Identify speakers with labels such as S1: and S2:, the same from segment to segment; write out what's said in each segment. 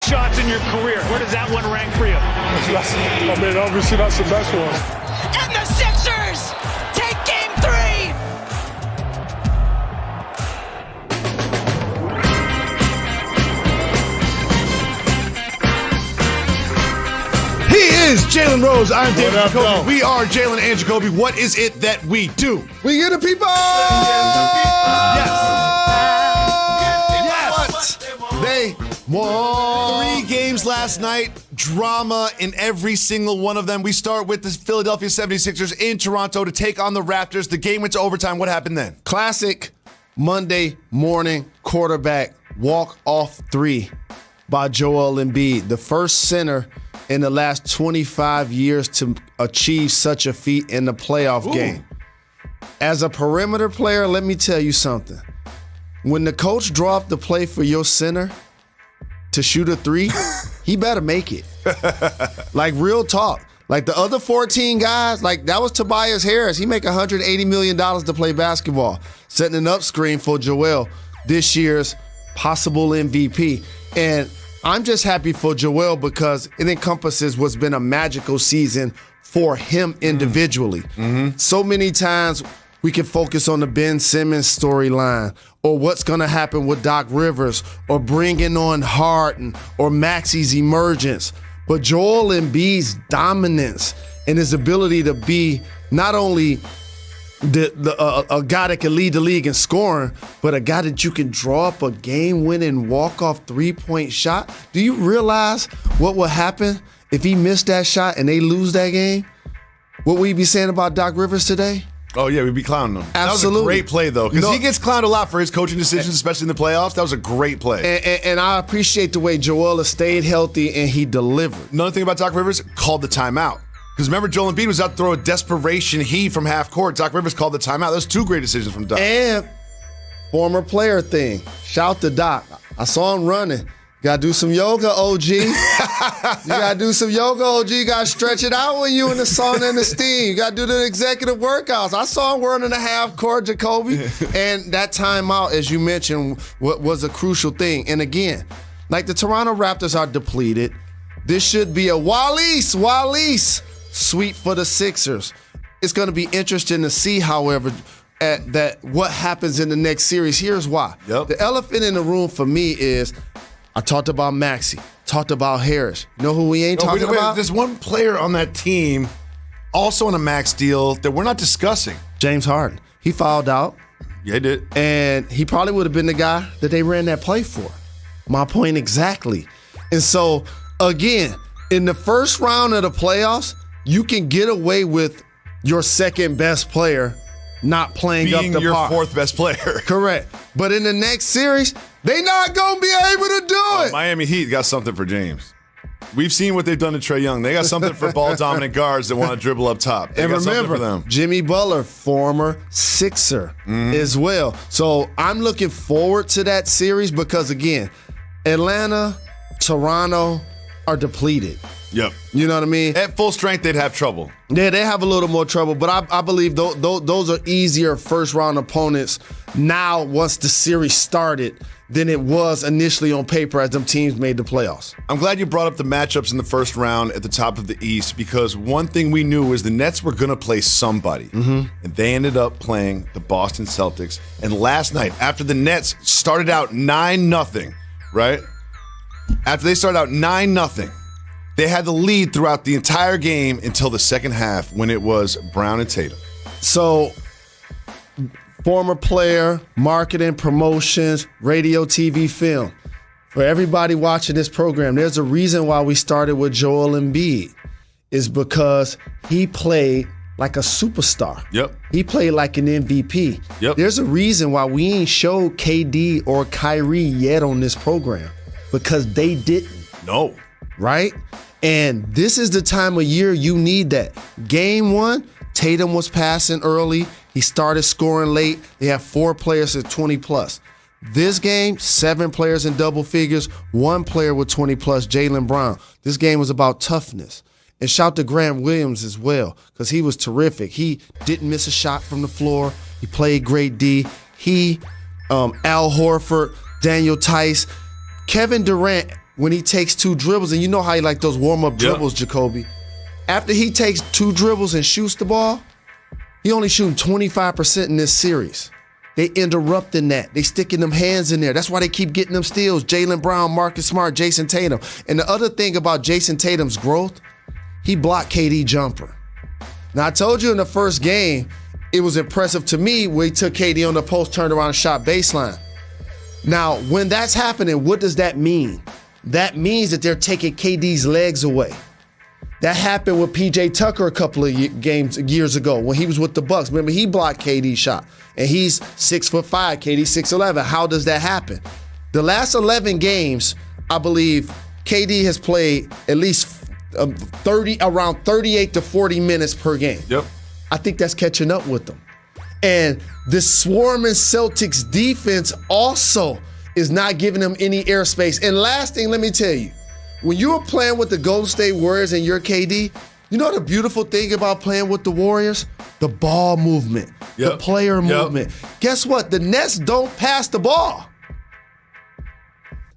S1: shots in your career. Where does that one rank for you?
S2: Obviously that's the best one.
S3: And the Sixers take game 3.
S4: He is JaLen Rose. I'm David
S2: What up,
S4: Jacoby.
S2: though?
S4: We are JaLen and Jacoby. What is it that we do?
S5: We get the people.
S4: Yes. They
S5: won.
S4: 3 games last night. Drama in every single one of them. We start with the Philadelphia 76ers in Toronto to take on the Raptors. The game went to overtime. What happened then?
S5: Classic Monday morning quarterback walk-off 3 by Joel Embiid, the first center in the last 25 years to achieve such a feat in the playoff game. As a perimeter player, let me tell you something. When the coach dropped the play for your center to shoot a 3, he better make it. Like, real talk. Like, the other 14 guys, like, that was Tobias Harris. He make $180 million to play basketball, setting an up screen for Joel, this year's possible MVP. And I'm just happy for Joel because it encompasses what's been a magical season for him individually. So many times we can focus on the Ben Simmons storyline or what's going to happen with Doc Rivers or bringing on Harden or Maxi's emergence. But Joel Embiid's dominance and his ability to be not only a guy that can lead the league in scoring, but a guy that you can draw up a game-winning walk-off 3-point shot. Do you realize what will happen if he missed that shot and they lose that game? What would we be saying about Doc Rivers today?
S4: Oh, yeah, we'd be clowning him.
S5: Absolutely.
S4: That was a great play, though, because
S5: No.
S4: he gets clowned a lot for his coaching decisions, especially in the playoffs. That was a great play.
S5: And I appreciate the way Joel has stayed healthy and he delivered.
S4: Another thing about Doc Rivers, called the timeout. Because remember, Joel Embiid was out to throw a desperation heave from half court. Doc Rivers called the timeout. Those 2 great decisions from Doc.
S5: And former player thing. Shout to Doc. I saw him running. Gotta do some yoga, OG. You gotta do some yoga, OG. You gotta stretch it out when you in the sauna and the steam. You gotta do the executive workouts. I saw him running a half court, Jacoby. And that timeout, as you mentioned, was a crucial thing. And again, like the Toronto Raptors are depleted. This should be a Wallace sweep for the Sixers. It's gonna be interesting to see, however, what happens in the next series. Here's why.
S4: Yep.
S5: The elephant in the room for me is I talked about Maxey, talked about Harris. You know who we ain't talking about?
S4: There's one player on that team, also on a max deal, that we're not discussing.
S5: James Harden. He fouled out,
S4: Yeah, he did.
S5: and he probably would have been the guy that they ran that play for. My point exactly. And so, again, in the first round of the playoffs, you can get away with your second best player not playing
S4: Being
S5: up the
S4: your
S5: par.
S4: 4th best player.
S5: Correct. But in the next series, they not going to be able to do it.
S4: Miami Heat got something for James. We've seen what they've done to Trae Young. They got something for ball-dominant guards that want to dribble up top. They
S5: And
S4: got something
S5: remember,
S4: for them.
S5: Jimmy Butler, former Sixer as well. So I'm looking forward to that series because, again, Atlanta, Toronto are depleted.
S4: Yep.
S5: You know what I mean?
S4: At full strength, they'd have trouble.
S5: Yeah, they have a little more trouble, but I believe those are easier first-round opponents now once the series started than it was initially on paper as them teams made the playoffs.
S4: I'm glad you brought up the matchups in the first round at the top of the East because one thing we knew was the Nets were going to play somebody. And they ended up playing the Boston Celtics. And last night, after the Nets started out 9-0, right? After they started out 9-0, they had the lead throughout the entire game until the second half when it was Brown and Tatum.
S5: So, former player, marketing, promotions, radio, TV, film. For everybody watching this program, there's a reason why we started with Joel Embiid. Is because he played like a superstar.
S4: Yep.
S5: He played like an MVP.
S4: Yep.
S5: There's a reason why we ain't showed KD or Kyrie yet on this program. Because they didn't.
S4: No.
S5: Right? And this is the time of year you need that. Game 1, Tatum was passing early. He started scoring late. They have 4 players at 20+. This game, 7 players in double figures, 1 player with 20+, JaLen Brown. This game was about toughness. And shout to Grant Williams as well, because he was terrific. He didn't miss a shot from the floor. He played great D. He, Al Horford, Daniel Tice, Kevin Durant when he takes 2 dribbles, and you know how he like those warm-up dribbles, Jacoby. After he takes 2 dribbles and shoots the ball, he only shooting 25% in this series. They interrupting that. They sticking them hands in there. That's why they keep getting them steals. Jaylen Brown, Marcus Smart, Jason Tatum. And the other thing about Jason Tatum's growth, he blocked KD jumper. Now, I told you in the first game, it was impressive to me when he took KD on the post, turned around and shot baseline. Now, when that's happening, what does that mean? That means that they're taking KD's legs away. That happened with PJ Tucker a couple of years ago when he was with the Bucks. Remember, he blocked KD's shot, and he's 6'5", KD's 6'11". How does that happen? The last 11 games, I believe, KD has played at least around 38 to 40 minutes per game.
S4: Yep.
S5: I think that's catching up with them. And the swarming Celtics defense also is not giving them any airspace. And last thing, let me tell you, when you were playing with the Golden State Warriors and you're KD, you know the beautiful thing about playing with the Warriors? The ball movement, the player movement. Guess what? The Nets don't pass the ball.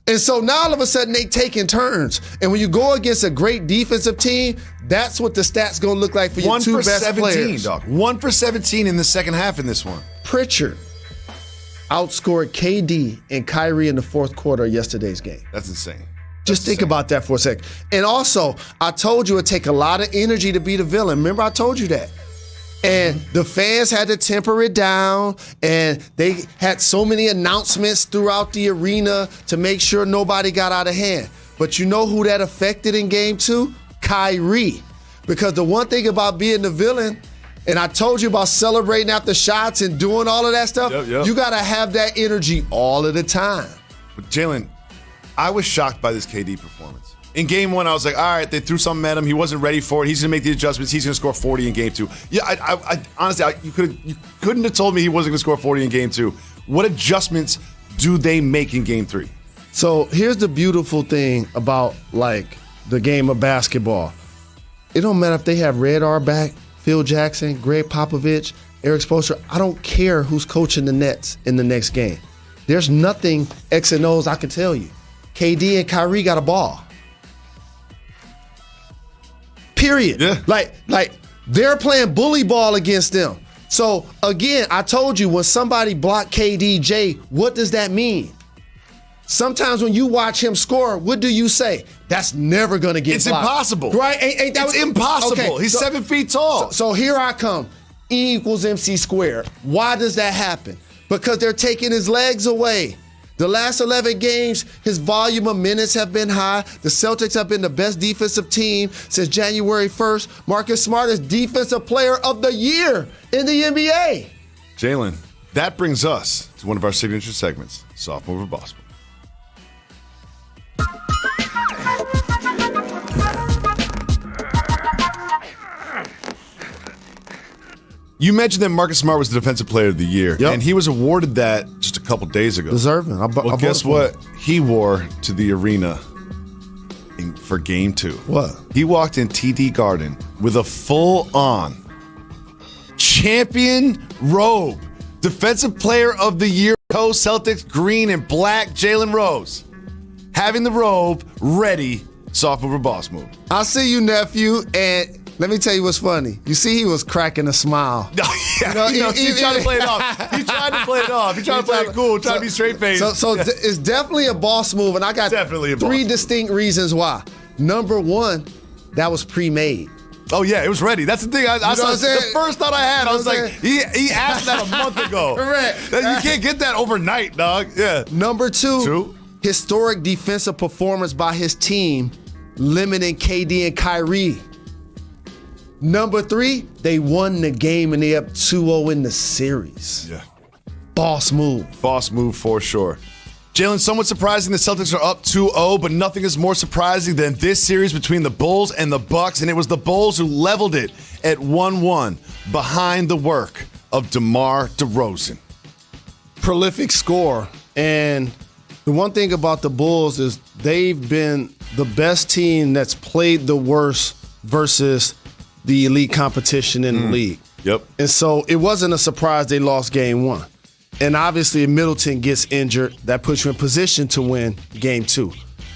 S5: And so now all of a sudden they taking turns. And when you go against a great defensive team, that's what the stats going to look like for your 2 best players.
S4: 1 for 17 in the second half in this one.
S5: Pritchard outscored KD and Kyrie in the fourth quarter of yesterday's game.
S4: That's insane.
S5: Just think about that for a second. And also, I told you it'd take a lot of energy to be the villain. Remember, I told you that. And the fans had to temper it down, and they had so many announcements throughout the arena to make sure nobody got out of hand. But you know who that affected in game 2? Kyrie. Because the one thing about being the villain, and I told you about celebrating after shots and doing all of that stuff, you got to have that energy all of the time.
S4: But JaLen, I was shocked by this KD performance. In game 1, I was like, all right, they threw something at him. He wasn't ready for it. He's going to make the adjustments. He's going to score 40 in game 2. Yeah, I honestly, you couldn't have told me he wasn't going to score 40 in game 2. What adjustments do they make in game 3?
S5: So here's the beautiful thing about, like, the game of basketball. It don't matter if they have Red back, Phil Jackson, Greg Popovich, Eric Spoelstra. I don't care who's coaching the Nets in the next game. There's nothing X and O's I can tell you. KD and Kyrie got a ball. Period.
S4: Yeah.
S5: Like they're playing bully ball against them. So again, I told you when somebody blocked KDJ, what does that mean? Sometimes when you watch him score, what do you say? That's never gonna get
S4: It's
S5: blocked.
S4: impossible.
S5: Right? Ain't that
S4: it's impossible.
S5: Okay,
S4: He's 7 feet tall.
S5: So here I come. E equals MC squared. Why does that happen? Because they're taking his legs away. The last 11 games, his volume of minutes have been high. The Celtics have been the best defensive team since January 1st. Marcus Smart is Defensive Player of the Year in the NBA.
S4: JaLen, that brings us to one of our signature segments, Soft Move or Boss Move. You mentioned that Marcus Smart was the Defensive Player of the Year, and he was awarded that just a couple days ago.
S5: Deserving.
S4: Well, guess what he wore to the arena for Game 2?
S5: What?
S4: He walked in TD Garden with a full-on champion robe. Defensive Player of the Year, Celtics, green and black, JaLen Rose. Having the robe ready, Soft Move or Boss Move.
S5: I see you, nephew, and let me tell you what's funny. You see he was cracking a smile.
S4: He tried to play it off. He tried to play it cool, trying to be straight-faced.
S5: So it's definitely a boss move, and I got three distinct reasons why. Number one, that was pre-made.
S4: Oh, yeah, it was ready. That's the thing. I saw the first thought I had. I was like, he asked that a month ago.
S5: Correct.
S4: You can't get that overnight, dog. Yeah.
S5: Number two, historic defensive performance by his team, limiting KD and Kyrie. Number three, they won the game and they up 2-0 in the series.
S4: Yeah.
S5: Boss move.
S4: Boss move for sure. JaLen, somewhat surprising the Celtics are up 2-0, but nothing is more surprising than this series between the Bulls and the Bucks, and it was the Bulls who leveled it at 1-1 behind the work of DeMar DeRozan.
S5: Prolific score. And the one thing about the Bulls is they've been the best team that's played the worst versus the elite competition in the league.
S4: Yep.
S5: And so it wasn't a surprise they lost game one. And obviously if Middleton gets injured, that puts you in position to win game two.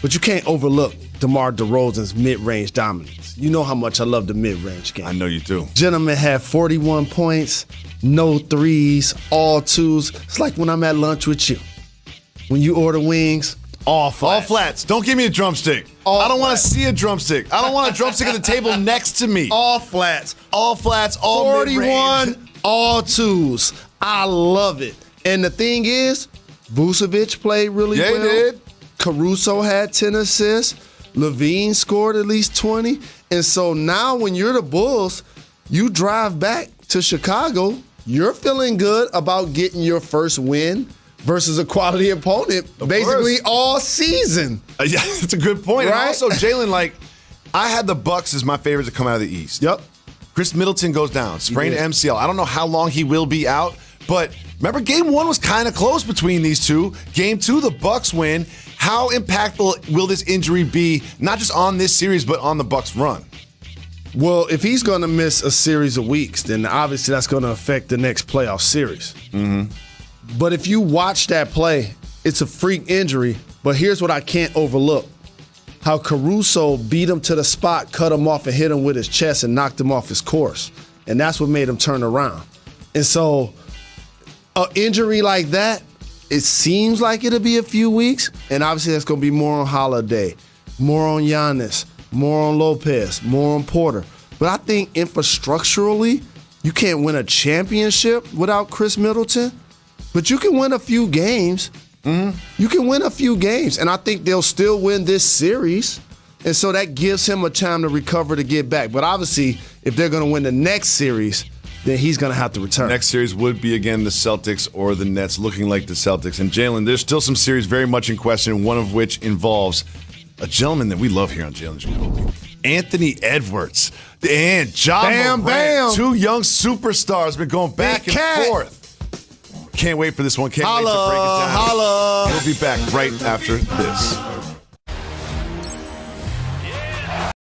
S5: But you can't overlook DeMar DeRozan's mid-range dominance. You know how much I love the mid-range game.
S4: I know you do.
S5: Gentleman had 41 points, no threes, all twos. It's like when I'm at lunch with you. When you order wings, all flats.
S4: All flats. Don't give me a drumstick. I don't want to see a drumstick. I don't want a drumstick at the table next to me.
S5: All flats.
S4: All flats, all
S5: 41,
S4: mid-range.
S5: all twos. I love it. And the thing is, Vucevic played really well.
S4: Yeah, he did.
S5: Caruso had 10 assists. Levine scored at least 20. And so now when you're the Bulls, you drive back to Chicago, you're feeling good about getting your first win versus a quality opponent basically all season.
S4: Yeah, that's a good point.
S5: Right?
S4: And also, JaLen, I had the Bucks as my favorites to come out of the East.
S5: Yep.
S4: Chris Middleton goes down, sprained MCL. I don't know how long he will be out, but remember Game 1 was kind of close between these two. Game 2, the Bucks win. How impactful will this injury be, not just on this series, but on the Bucks run?
S5: Well, if he's going to miss a series of weeks, then obviously that's going to affect the next playoff series. Mm-hmm. But if you watch that play, it's a freak injury. But here's what I can't overlook. How Caruso beat him to the spot, cut him off, and hit him with his chest and knocked him off his course. And that's what made him turn around. And so an injury like that, it seems like it'll be a few weeks. And obviously that's going to be more on Holiday, more on Giannis, more on Lopez, more on Porter. But I think infrastructurally, you can't win a championship without Chris Middleton. But you can win a few games. Mm-hmm. You can win a few games. And I think they'll still win this series. And so that gives him a time to recover to get back. But obviously, if they're going to win the next series, then he's going to have to return.
S4: Next series would be, again, the Celtics or the Nets, looking like the Celtics. And JaLen, there's still some series very much in question, one of which involves a gentleman that we love here on JaLen Jacoby, Anthony Edwards and Ja Morant. Two young superstars been going back and forth. Can't wait for this one. Can't wait to break it down.
S5: Holla.
S4: We'll be back right after this.